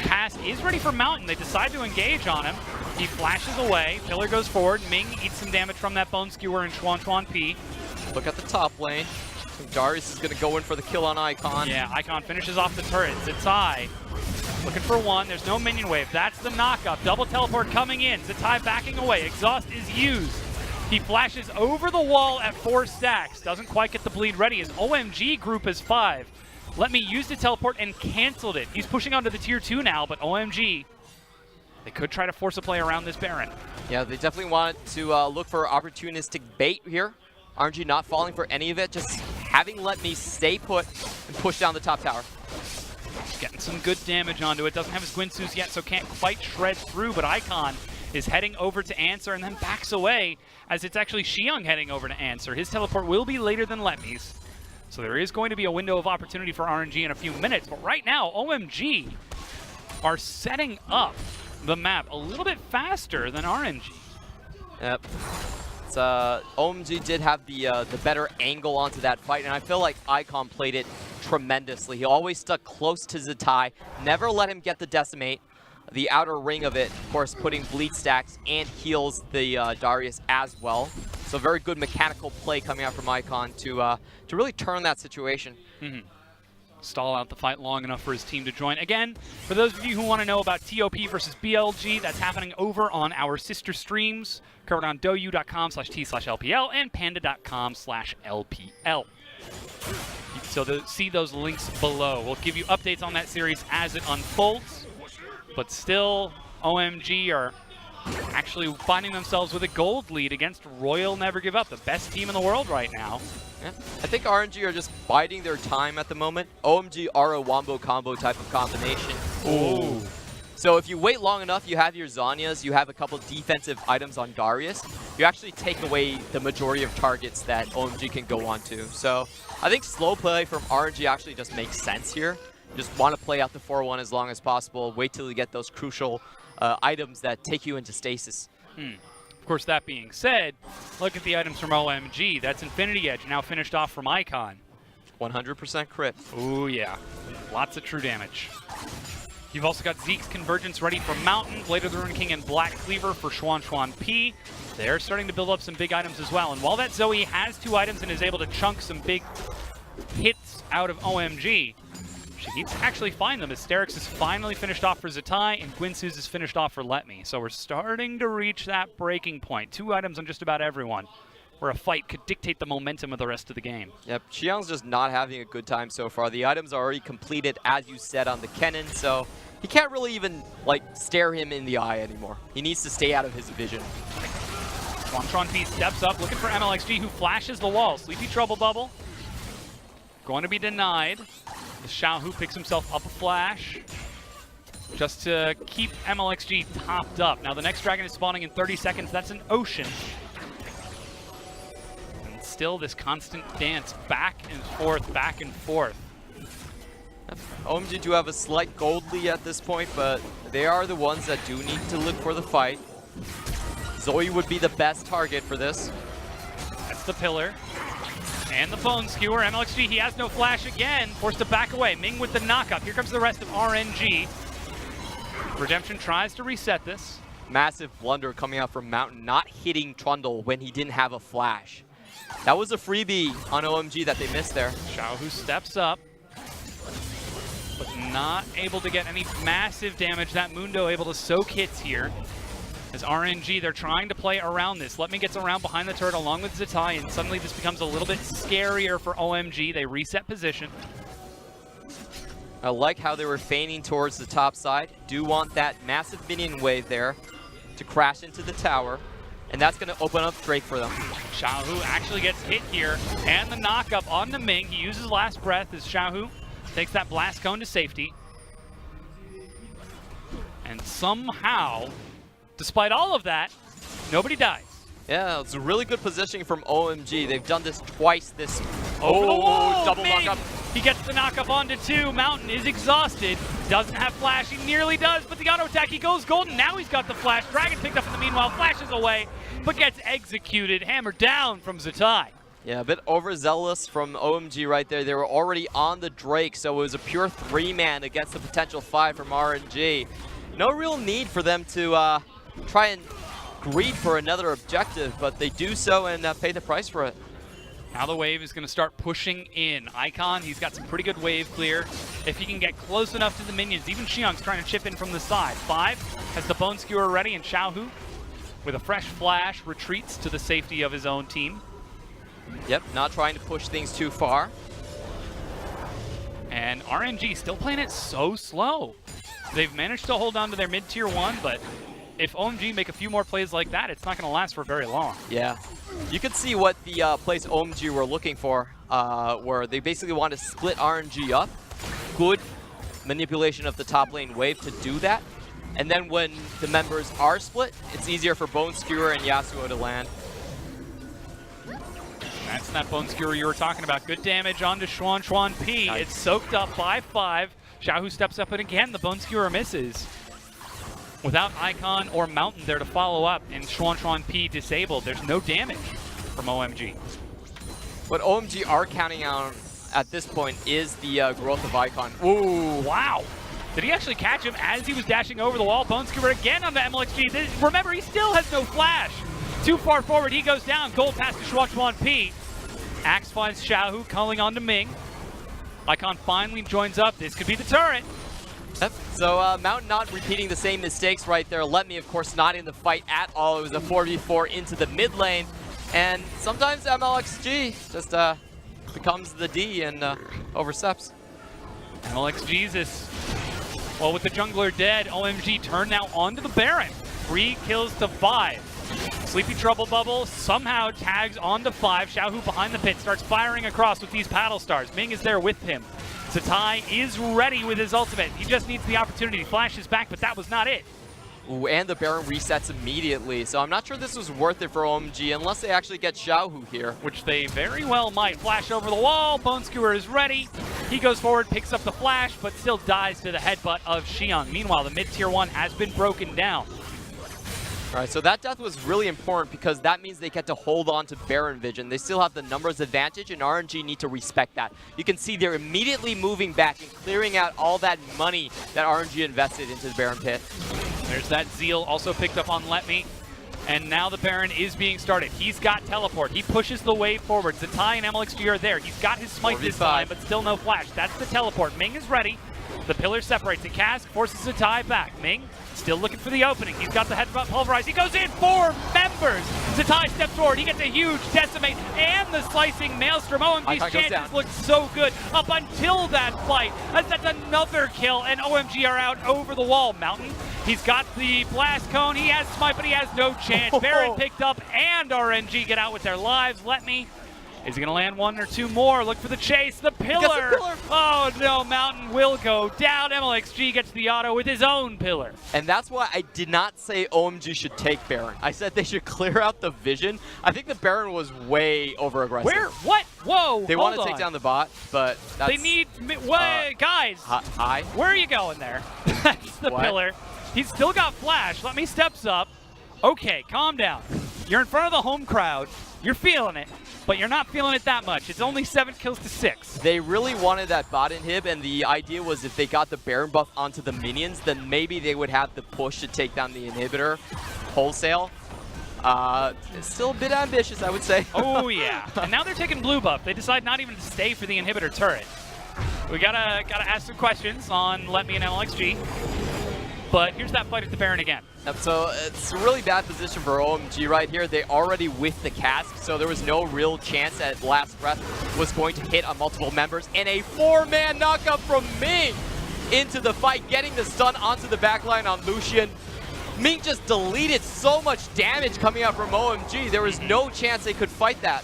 Speaker 1: Pass is ready for Mountain. They decide to engage on him. He flashes away. Pillar goes forward. Ming eats some damage from that Bone Skewer and Chuan P.
Speaker 2: Look at the top lane. Darius is going to go in for the kill on Icon.
Speaker 1: Yeah, Icon finishes off the turret. Zatai looking for one. There's no minion wave. That's the knockup. Double teleport coming in. Zatai backing away. Exhaust is used. He flashes over the wall at 4 stacks. Doesn't quite get the bleed ready. His OMG group is 5. Let Me use the teleport and canceled it. He's pushing onto the tier 2 now, but OMG, they could try to force a play around this Baron.
Speaker 2: Yeah, they definitely want to look for opportunistic bait here. RNG not falling for any of it, just having Let Me stay put and push down the top tower.
Speaker 1: getting some good damage onto it. Doesn't have his Gwinsus yet, so can't quite shred through, but Icon is heading over to answer and then backs away as it's actually Xiang heading over to answer. His teleport will be later than Letme's, so there is going to be a window of opportunity for RNG in a few minutes. But right now, OMG are setting up the map a little bit faster than RNG.
Speaker 2: Yep. OMG did have the better angle onto that fight, and I feel like Icon played it tremendously. He always stuck close to Zatai, never let him get the decimate. The outer ring of it, of course, putting bleed stacks and heals the Darius as well. So very good mechanical play coming out from Icon to really turn that situation.
Speaker 1: Stall out the fight long enough for his team to join. Again, for those of you who want to know about TOP versus BLG, that's happening over on our sister streams, covered on douyu.com/t/LPL and panda.com/LPL. So see those links below. We'll give you updates on that series as it unfolds. But still, OMG are actually finding themselves with a gold lead against Royal Never Give Up, the best team in the world right now.
Speaker 2: Yeah. I think RNG are just biding their time at the moment. OMG are a wombo combo type of combination.
Speaker 1: Ooh.
Speaker 2: So if you wait long enough, you have your Zhonya's, you have a couple defensive items on Darius, you actually take away the majority of targets that OMG can go on to. So I think slow play from RNG actually just makes sense here. Just want to play out the 4-1 as long as possible. Wait till you get those crucial items that take you into stasis.
Speaker 1: Of course, that being said, look at the items from OMG. That's Infinity Edge, now finished off from Icon.
Speaker 2: 100% crit.
Speaker 1: Ooh, yeah. Lots of true damage. You've also got Zeke's Convergence ready for Mountain, Blade of the Rune King and Black Cleaver for Xuan P. They're starting to build up some big items as well. And while that Zoe has 2 items and is able to chunk some big hits out of OMG, she needs to actually find them. Asterix is finally finished off for Zatai, and Gwinsus is finished off for Letme. So we're starting to reach that breaking point. 2 items on just about everyone, where a fight could dictate the momentum of the rest of the game.
Speaker 2: Yep, Xiang's just not having a good time so far. The items are already completed, as you said, on the Kennen, so he can't really even, like, stare him in the eye anymore. He needs to stay out of his vision.
Speaker 1: Xuan P steps up, looking for MLXG, who flashes the wall. Sleepy Trouble Bubble going to be denied. The Xiaohu picks himself up a flash just to keep MLXG topped up. Now the next dragon is spawning in 30 seconds. That's an Ocean. And still this constant dance back and forth, back and forth.
Speaker 2: OMG do have a slight gold lead at this point, but they are the ones that do need to look for the fight. Zoe would be the best target for this.
Speaker 1: That's the pillar. And the Bone Skewer. MLXG, he has no flash again. Forced to back away. Ming with the knockup. Here comes the rest of RNG. Redemption tries to reset this.
Speaker 2: Massive blunder coming out from Mountain, not hitting Trundle when he didn't have a flash. That was a freebie on OMG that they missed there.
Speaker 1: Xiaohu steps up, but not able to get any massive damage. That Mundo able to soak hits here. As RNG, they're trying to play around this. Letme gets around behind the turret along with Zatai, and suddenly this becomes a little bit scarier for OMG. They reset position.
Speaker 2: I like how they were feigning towards the top side. Do want that massive minion wave there to crash into the tower, and that's going to open up Drake for them.
Speaker 1: Xiaohu actually gets hit here, and the knockup on the Ming. He uses Last Breath as Xiaohu takes that Blast Cone to safety. And somehow, despite all of that, nobody dies.
Speaker 2: Yeah, it's a really good positioning from OMG. They've done this twice this...
Speaker 1: Over the wall,
Speaker 2: double
Speaker 1: Ming.
Speaker 2: knockup.
Speaker 1: He gets the knockup onto 2. Mountain is exhausted. Doesn't have flash. He nearly does, but the auto attack, he goes golden. Now he's got the flash. Dragon picked up in the meanwhile, flashes away, but gets executed. Hammered down from Zatai.
Speaker 2: Yeah, a bit overzealous from OMG right there. They were already on the Drake, so it was a pure 3-man against the potential 5 from RNG. No real need for them to try and greed for another objective, but they do so and pay the price for it.
Speaker 1: Now the wave is going to start pushing in. Icon, he's got some pretty good wave clear. If he can get close enough to the minions, even Xiang's trying to chip in from the side. 5 has the Bone Skewer ready, and Xiaohu, with a fresh flash, retreats to the safety of his own team.
Speaker 2: Yep, not trying to push things too far.
Speaker 1: And RNG still playing it so slow. They've managed to hold on to their mid-tier 1, but if OMG make a few more plays like that, it's not going to last for very long.
Speaker 2: Yeah. You could see what the plays OMG were looking for, where they basically want to split RNG up. Good manipulation of the top lane wave to do that. And then when the members are split, it's easier for Bone Skewer and Yasuo to land.
Speaker 1: That's that Bone Skewer you were talking about. Good damage onto Xuan P.
Speaker 2: Nice.
Speaker 1: It's soaked up by 5. Xiaohu steps up, and again, the Bone Skewer misses. Without Icon or Mountain there to follow up, and Xuan P disabled, there's no damage from OMG.
Speaker 2: What OMG are counting on at this point is the growth of Icon.
Speaker 1: Ooh, wow. Did he actually catch him as he was dashing over the wall? Bone Skewer again on the MLXG. Remember, he still has no flash. Too far forward, he goes down. Gold pass to Xuan P. Axe finds Xiaohu, calling on to Ming. Icon finally joins up. This could be the turret.
Speaker 2: Yep. So Mountain not repeating the same mistakes right there. Let me, of course, not in the fight at all. It was a 4v4 into the mid lane. And sometimes MLXG just becomes the D and oversteps.
Speaker 1: MLX Jesus. Well, with the jungler dead, OMG turn now onto the Baron. 3 kills to 5. Sleepy Trouble Bubble somehow tags onto 5. Xiaohu behind the pit starts firing across with these paddle stars. Ming is there with him. Zatai is ready with his ultimate. He just needs the opportunity. Flashes back, but that was not it.
Speaker 2: Ooh, and the Baron resets immediately, so I'm not sure this was worth it for OMG unless they actually get Xiaohu here.
Speaker 1: Which they very well might. Flash over the wall, Bone Skewer is ready. He goes forward, picks up the flash, but still dies to the headbutt of Xiang. Meanwhile, the mid-tier 1 has been broken down.
Speaker 2: All right, so that death was really important because that means they get to hold on to Baron Vision. They still have the numbers advantage, and RNG need to respect that. You can see they're immediately moving back and clearing out all that money that RNG invested into the Baron pit.
Speaker 1: There's that Zeal also picked up on Let Me. And now the Baron is being started. He's got teleport. He pushes the wave forward. Zatai and MLXG are there. He's got his smite this time, but still no flash. That's the teleport. Ming is ready. The pillar separates. The cask forces Zatai back. Ming still looking for the opening. He's got the headbutt pulverized. He goes in. 4 members. Zatai steps forward. He gets a huge decimate and the slicing maelstrom. OMG's chances look so good up until that fight. That's another kill, and OMG are out over the wall. Mountain, he's got the blast cone. He has smite, but he has no chance. Baron picked up, and RNG get out with their lives. Let Me. Is he going to land 1 or 2 more? Look for the chase. The pillar. Oh, no. Mountain will go down. MLXG gets the auto with his own pillar.
Speaker 2: And that's why I did not say OMG should take Baron. I said they should clear out the vision. I think the Baron was way over-aggressive.
Speaker 1: Where? What? Whoa.
Speaker 2: They want to take down the bot, but that's...
Speaker 1: They need... guys.
Speaker 2: Hi?
Speaker 1: Where are you going there? That's the pillar. He's still got flash. Let Me steps up. Okay, calm down. You're in front of the home crowd. You're feeling it. But you're not feeling it that much. It's only 7 kills to 6.
Speaker 2: They really wanted that bot inhib, and the idea was if they got the Baron buff onto the minions, then maybe they would have the push to take down the inhibitor wholesale. It's still a bit ambitious, I would say.
Speaker 1: Oh, yeah. And now they're taking blue buff. They decide not even to stay for the inhibitor turret. We gotta ask some questions on Let Me and MLXG. But here's that fight at the Baron again.
Speaker 2: So it's a really bad position for OMG right here. They already with the cask, so there was no real chance that Last Breath was going to hit on multiple members. And a 4-man knockup from Ming into the fight, getting the stun onto the backline on Lucian. Ming just deleted so much damage coming out from OMG. There was no chance they could fight that.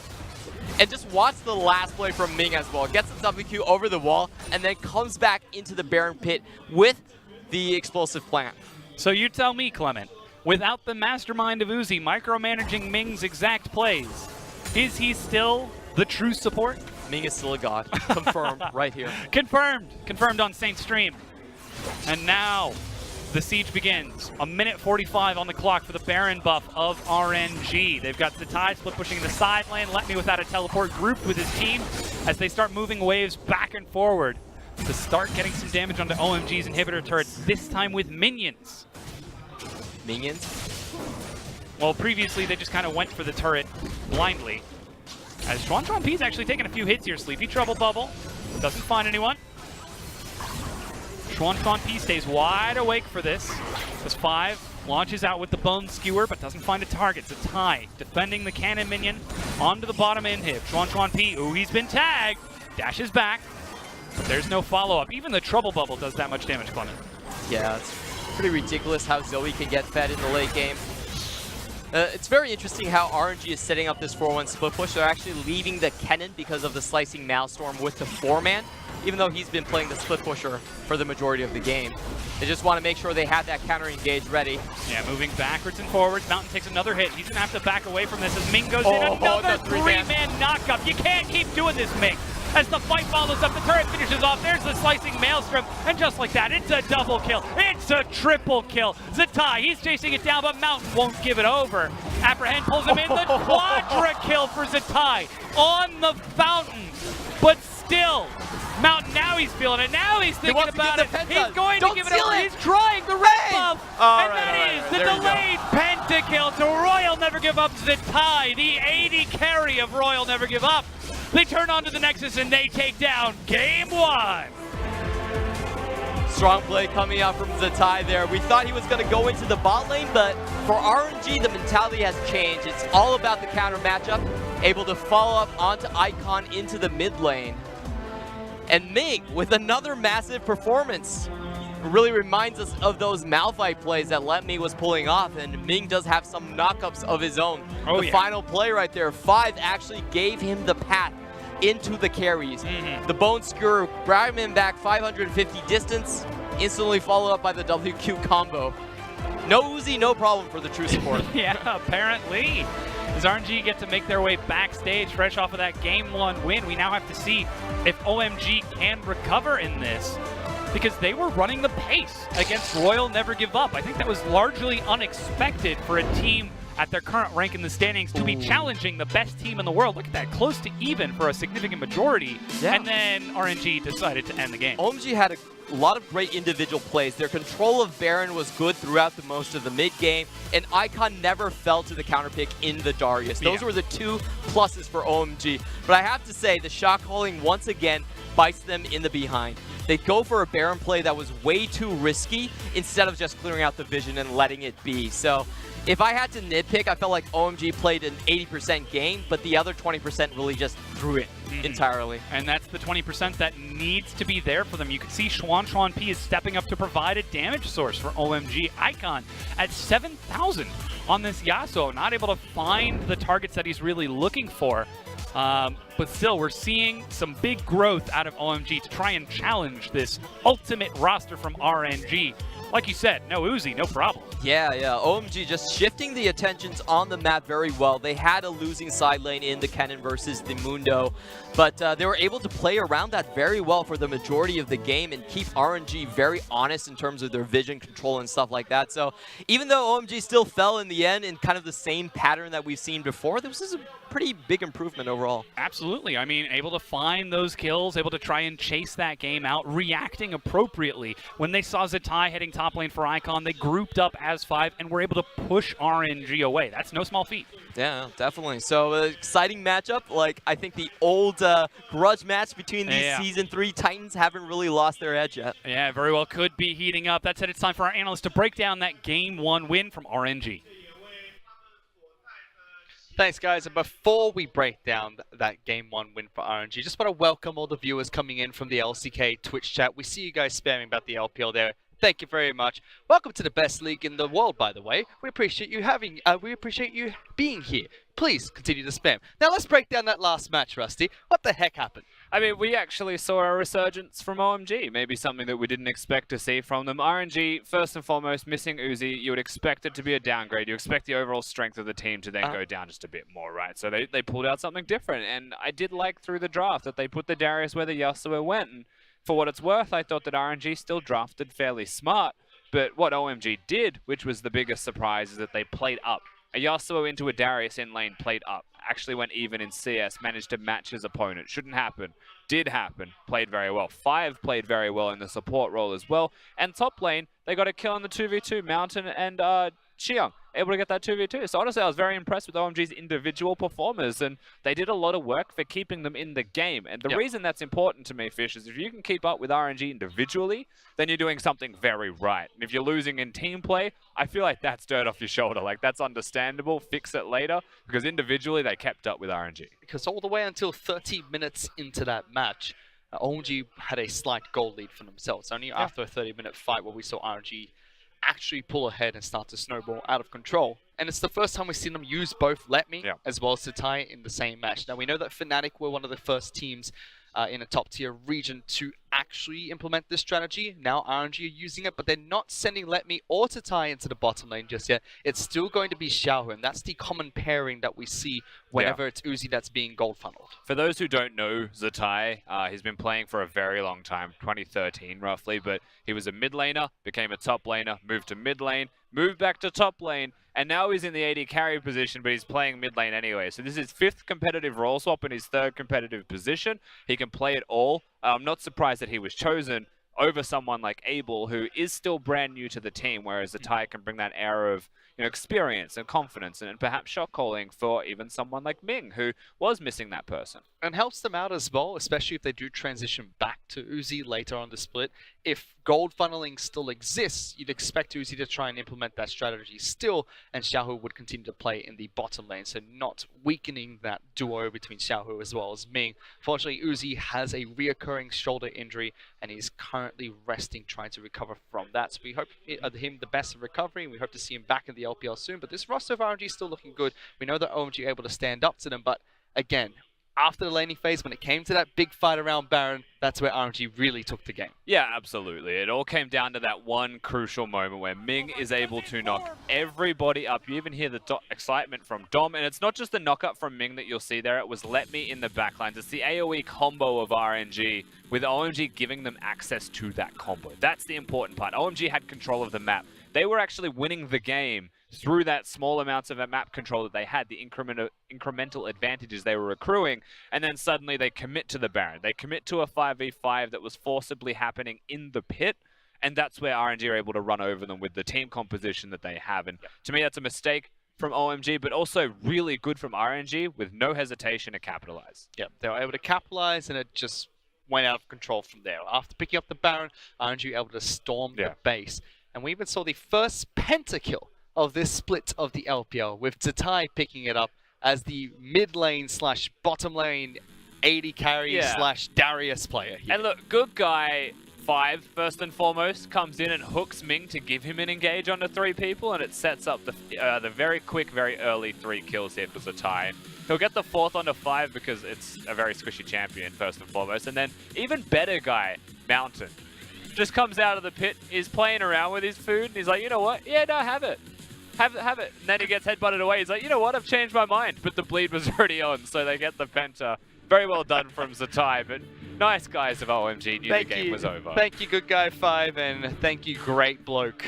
Speaker 2: And just watch the last play from Ming as well. Gets the WQ over the wall and then comes back into the Baron pit with the explosive plant.
Speaker 1: So you tell me, Clement, without the mastermind of Uzi micromanaging Ming's exact plays, is he still the true support?
Speaker 2: Ming is still a god. Confirmed right here.
Speaker 1: Confirmed. Confirmed on Saint Stream. And now the siege begins. 1:45 on the clock for the Baron buff of RNG. They've got Zatai split pushing the side lane. Let Me without a teleport grouped with his team as they start moving waves back and forward to start getting some damage onto OMG's inhibitor turrets, this time with minions.
Speaker 2: Minions?
Speaker 1: Well, previously they just kind of went for the turret blindly. As Xuan P's actually taking a few hits here. Sleepy Trouble Bubble. Doesn't find anyone. Xuan P stays wide awake for this. This 5 launches out with the Bone Skewer, but doesn't find a target. Zatai defending the cannon minion onto the bottom inhib. Xuan P, ooh, he's been tagged. Dashes back. But there's no follow-up. Even the Trouble Bubble does that much damage, Clement.
Speaker 2: Yeah, it's pretty ridiculous how Zoe can get fed in the late game. It's very interesting how RNG is setting up this 4-1 split push. They're actually leaving the Kennen because of the slicing Maelstrom with the 4-man, even though he's been playing the split pusher for the majority of the game. They just want to make sure they have that counter engage ready.
Speaker 1: Yeah, moving backwards and forwards. Mountain takes another hit. He's going to have to back away from this as Ming goes in. Another three-man knockup. You can't keep doing this, Ming. As the fight follows up, the turret finishes off. There's the slicing Maelstrom, and just like that, it's a double kill. It's a triple kill. Zatai, he's chasing it down, but Mountain won't give it over. Apprehend pulls him in. The quadra kill for Zatai on the fountain, but still, Mountain, now he's feeling it. Now he's thinking about it. He's going to give it over. He's trying the red buff. And that is the delayed pentakill to Royal Never Give Up Zatai, the 80 carry of Royal Never Give Up. They turn onto the Nexus and they take down Game 1.
Speaker 2: Strong play coming out from Zatai there. We thought he was going to go into the bot lane, but for RNG, the mentality has changed. It's all about the counter matchup, able to follow up onto Icon into the mid lane. And Ming with another massive performance. Really reminds us of those Malphite plays that Letme was pulling off, and Ming does have some knockups of his own. The final play right there, 5 actually gave him the path into the carries. The Bone Skewer grabbed him back 550 distance, instantly followed up by the WQ combo. No Uzi, no problem for the true support.
Speaker 1: Yeah, apparently. Does RNG get to make their way backstage fresh off of that Game 1 win? We now have to see if OMG can recover in this, because they were running the pace against Royal Never Give Up. I think that was largely unexpected for a team at their current rank in the standings to be challenging the best team in the world. Look at that, close to even for a significant majority. And then RNG decided to end the game.
Speaker 2: OMG had a lot of great individual plays. Their control of Baron was good throughout the most of the mid game, and Icon never fell to the counter pick in the Darius. Those were the 2 pluses for OMG. But I have to say, the shot calling once again bites them in the behind. They go for a Baron play that was way too risky instead of just clearing out the vision and letting it be. So if I had to nitpick, I felt like OMG played an 80% game, but the other 20% really just threw it entirely.
Speaker 1: And that's the 20% that needs to be there for them. You can see Xuan P is stepping up to provide a damage source for OMG. Icon at 7,000 on this Yasuo, not able to find the targets that he's really looking for. But still, we're seeing some big growth out of OMG to try and challenge this ultimate roster from RNG. Like you said, no Uzi, no problem.
Speaker 2: Yeah. OMG just shifting the attentions on the map very well. They had a losing side lane in the Kennen versus the Mundo, but they were able to play around that very well for the majority of the game and keep RNG very honest in terms of their vision control and stuff like that. So even though OMG still fell in the end in kind of the same pattern that we've seen before, this is a pretty big improvement overall.
Speaker 1: Absolutely. I mean, able to find those kills, able to try and chase that game out, reacting appropriately. When they saw Zatai heading top lane for Icon, they grouped up as 5 and were able to push RNG away. That's no small feat.
Speaker 2: Yeah, definitely. So exciting matchup. Like, I think the old grudge match between these Season 3 Titans haven't really lost their edge yet.
Speaker 1: Yeah, very well could be heating up. That said, it's time for our analyst to break down that Game 1 win from RNG.
Speaker 3: Thanks, guys. And before we break down that Game 1 win for RNG, just want to welcome all the viewers coming in from the LCK Twitch chat. We see you guys spamming about the LPL there. Thank you very much. Welcome to the best league in the world, by the way. We appreciate you being here. Please continue to spam. Now let's break down that last match, Rusty. What the heck happened?
Speaker 4: I mean, we actually saw a resurgence from OMG. Maybe something that we didn't expect to see from them. RNG, first and foremost, missing Uzi. You would expect it to be a downgrade. You expect the overall strength of the team to then go down just a bit more, right? So they pulled out something different. And I did like through the draft that they put the Darius where the Yasuo went. And for what it's worth, I thought that RNG still drafted fairly smart. But what OMG did, which was the biggest surprise, is that they played up. A Yasuo into a Darius in lane played up. Actually went even in CS, managed to match his opponent. Shouldn't happen. Did happen. Played very well. 5 played very well in the support role as well. And top lane, they got a kill on the 2v2, Mountain and Xiang. Able to get that 2v2. So honestly, I was very impressed with OMG's individual performers, and they did a lot of work for keeping them in the game. And the reason that's important to me, Fish, is if you can keep up with RNG individually, then you're doing something very right. And if you're losing in team play, I feel like that's dirt off your shoulder. Like, that's understandable. Fix it later, because individually they kept up with RNG.
Speaker 3: Because all the way until 30 minutes into that match, OMG had a slight goal lead for themselves. Only after a 30-minute fight where we saw RNG actually pull ahead and start to snowball out of control. And it's the first time we've seen them use both Let Me
Speaker 4: Yeah.
Speaker 3: as well as Zatai in the same match. Now, we know that Fnatic were one of the first teams in a top-tier region to actually implement this strategy. Now RNG are using it, but they're not sending Let Me or Zatai into the bottom lane just yet. It's still going to be Xiaohu, and that's the common pairing that we see whenever it's Uzi that's being gold funneled.
Speaker 4: For those who don't know Zatai, he's been playing for a very long time, 2013 roughly, but he was a mid laner, became a top laner, moved to mid lane, moved back to top lane, and now he's in the AD carry position, but he's playing mid lane anyway. So this is his 5th competitive role swap and his 3rd competitive position. He can play it all. I'm not surprised that he was chosen over someone like Abel, who is still brand new to the team, whereas Zatai can bring that air of experience and confidence and perhaps shot calling for even someone like Ming, who was missing that person.
Speaker 3: And helps them out as well, especially if they do transition back to Uzi later on the split. If gold funneling still exists, you'd expect Uzi to try and implement that strategy still, and Xiaohu would continue to play in the bottom lane, so not weakening that duo between Xiaohu as well as Ming. Fortunately, Uzi has a reoccurring shoulder injury, and he's currently resting, trying to recover from that. So we hope him the best of recovery, and we hope to see him back in the LPL soon. But this roster of RNG is still looking good. We know that OMG are able to stand up to them, but again, after the laning phase, when it came to that big fight around Baron, that's where RNG really took the game.
Speaker 4: Yeah, absolutely. It all came down to that one crucial moment where Ming is able to knock everybody up. You even hear the excitement from Dom, and it's not just the knock-up from Ming that you'll see there. It was Let Me in the backlines. It's the AoE combo of RNG, with OMG giving them access to that combo. That's the important part. OMG had control of the map. They were actually winning the game through that small amounts of map control that they had, the incremental advantages they were accruing, and then suddenly they commit to the Baron. They commit to a 5v5 that was forcibly happening in the pit, and that's where RNG are able to run over them with the team composition that they have. And to me, that's a mistake from OMG, but also really good from RNG with no hesitation to capitalize.
Speaker 3: Yeah, they were able to capitalize, and it just went out of control from there. After picking up the Baron, RNG were able to storm the base, and we even saw the first pentakill of this split of the LPL, with Zatai picking it up as the mid lane slash bottom lane AD carry slash Darius player here.
Speaker 4: And look, good guy 5, first and foremost, comes in and hooks Ming to give him an engage onto 3 people, and it sets up the very quick, very early 3 kills here for Zatai. He'll get the 4th onto 5 because it's a very squishy champion, first and foremost. And then even better guy, Mountain, just comes out of the pit, is playing around with his food, and he's like, you know what? Yeah, no, have it. Have it. And then he gets headbutted away. He's like, you know what? I've changed my mind. But the bleed was already on, so they get the penta. Very well done from Zatai, but nice guys of OMG knew the game was over.
Speaker 3: Thank you, good guy 5, and thank you, great bloke.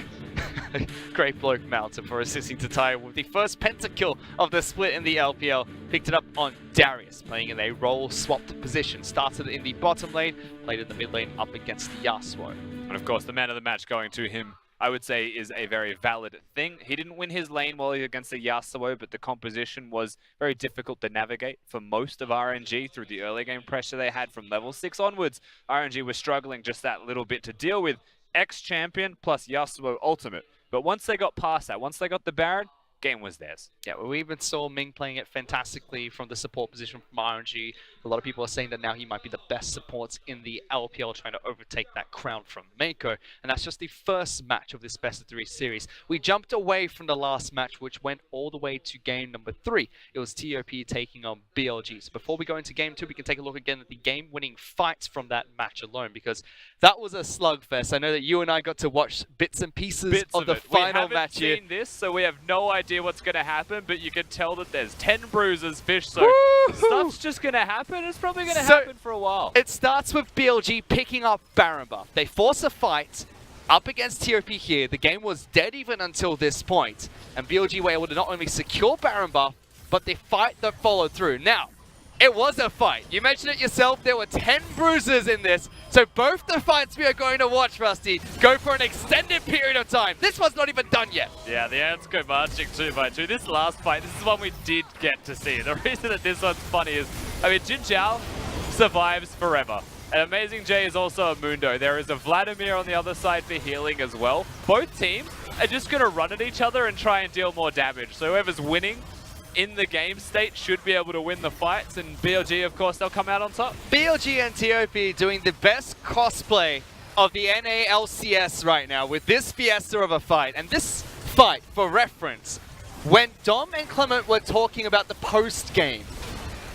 Speaker 3: Great bloke Mountain for assisting Zatai with the first pentakill of the split in the LPL. Picked it up on Darius, playing in a role-swapped position. Started in the bottom lane, played in the mid lane up against the Yasuo.
Speaker 4: And of course, the man of the match going to him, I would say, is a very valid thing. He didn't win his lane while he was against the Yasuo, but the composition was very difficult to navigate for most of RNG through the early game pressure they had from level 6 onwards. RNG was struggling just that little bit to deal with X-Champion plus Yasuo Ultimate. But once they got past that, once they got the Baron, game was theirs.
Speaker 3: Yeah, well, we even saw Ming playing it fantastically from the support position from RNG. A lot of people are saying that now he might be the best supports in the LPL, trying to overtake that crown from Mako. And that's just the first match of this best of 3 series. We jumped away from the last match, which went all the way to game number 3. It was TOP taking on BLG. So before we go into game 2, we can take a look again at the game-winning fights from that match alone, because that was a slugfest. I know that you and I got to watch bits and pieces of the final match here.
Speaker 4: We haven't seen this, so we have no idea what's going to happen, but you can tell that there's 10 bruises, Fish, so stuff's just going to happen. It's probably going to happen for a while.
Speaker 3: It starts with BLG picking up Baron buff. They force a fight up against TOP here. The game was dead even until this point, and BLG were able to not only secure Baron buff, but the fight that followed through. Now, it was a fight. You mentioned it yourself, there were 10 bruises in this, so both the fights we are going to watch, Rusty, go for an extended period of time. This one's not even done yet.
Speaker 4: Yeah, the ants go marching 2 by 2. This last fight, this is one we did get to see. The reason that this one's funny is, I mean, Jin Zhao survives forever. And Amazing J is also a Mundo. There is a Vladimir on the other side for healing as well. Both teams are just going to run at each other and try and deal more damage. So whoever's winning in the game state should be able to win the fights, and BLG, of course, they'll come out on top.
Speaker 3: BLG and TOP doing the best cosplay of the NALCS right now with this fiesta of a fight. And this fight, for reference, When Dom and Clement were talking about the post-game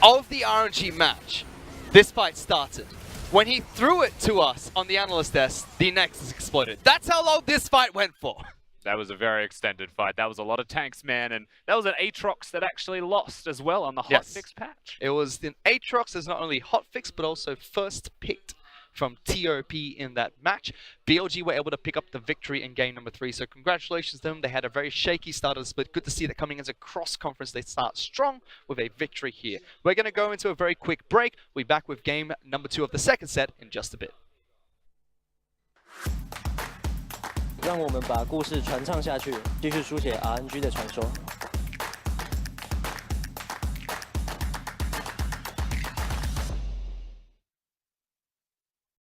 Speaker 3: of the RNG match, this fight started. When he threw it to us on the analyst desk, the Nexus exploded. That's how long this fight went for.
Speaker 4: That was a very extended fight. That was a lot of tanks, man, and that was an Aatrox that actually lost as well on the hotfix patch.
Speaker 3: It was an Aatrox as not only hotfix, but also first picked from TOP in that match. BLG were able to pick up the victory in game number 3, so congratulations to them. They had a very shaky start of the split. Good to see that coming as a cross-conference, they start strong with a victory here. We're going to go into a very quick break. We'll be back with game number 2 of the second set in just a bit.
Speaker 5: 让我们把故事传唱下去，继续书写 RNG 的传说。